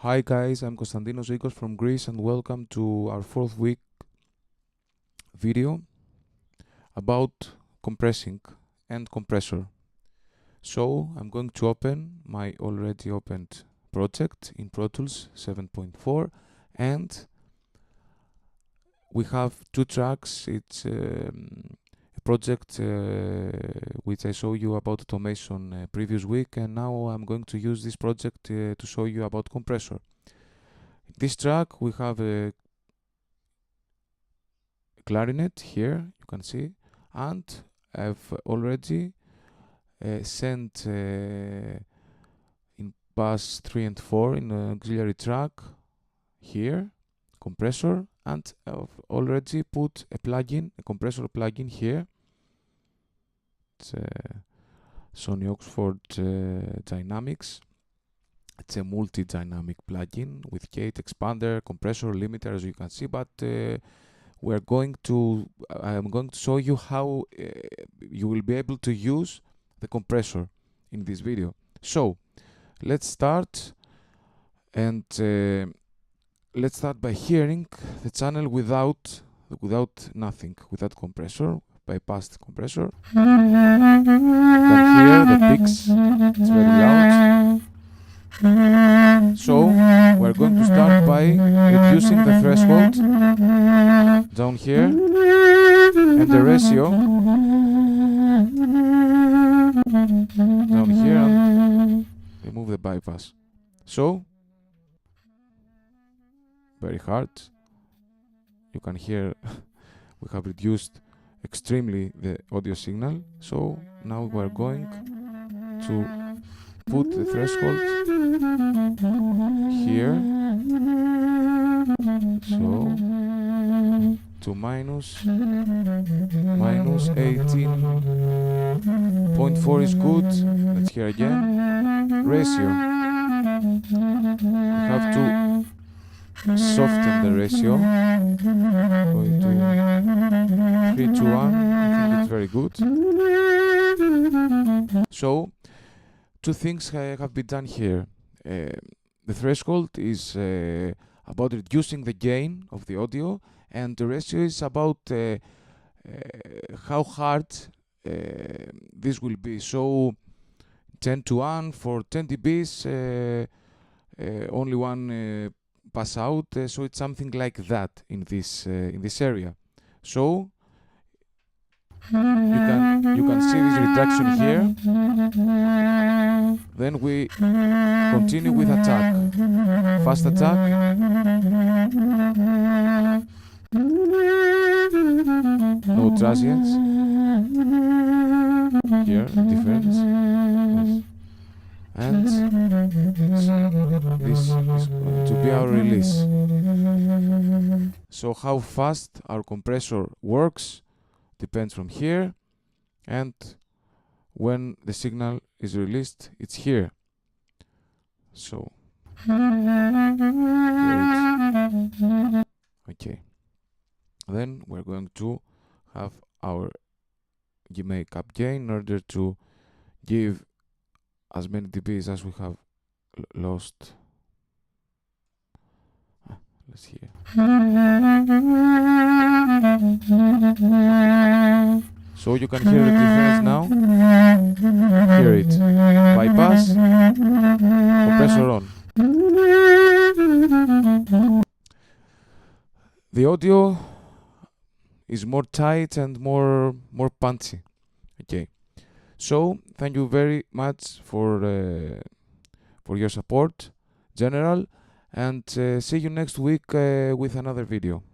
Hi guys, I'm Konstantinos Zikos from Greece and welcome to our 4th week video about compressing and compressor. So I'm going to open my already opened project in Protools 7.4 and we have two tracks. It's a project which I showed you about automation previous week, and now I'm going to use this project to show you about compressor. In this track we have a clarinet here, you can see, and I've already sent in bus 3 and 4 in an auxiliary track here, compressor, and I've already put a plugin, a compressor plugin here. It's Sony Oxford Dynamics. It's a multi-dynamic plugin with gate expander, compressor, limiter, as you can see, but I'm going to show you how you will be able to use the compressor in this video. So let's start, and let's start by hearing the channel without nothing, without compressor. Bypass the compressor. You can hear the picks, it's very loud. So we're going to start by reducing the threshold down here and the ratio down here, and remove the bypass. So very hard, you can hear we have reduced extremely the audio signal. So now we're going to put the threshold here, so to minus 18.4 is good. Let's hear again. Ratio, we have to soften the ratio, going to 3 to 1. I think it's very good. So two things have been done here. The threshold is about reducing the gain of the audio, and the ratio is about how hard this will be. So 10 to 1 for 10 dBs, only one pass out, so it's something like that in this area. So you can see this reduction here. Then we continue with attack, fast attack. No transients. Here, difference. Yes. And this is going to be our release. So how fast our compressor works depends from here, and when the signal is released, it's here. So okay, then we're going to have our makeup gain in order to give as many dBs as we have lost. Let's hear. So you can hear the difference now. Hear it. Bypass. Compressor on. The audio is more tight and more punchy. Okay. So thank you very much for your support, general, and see you next week with another video.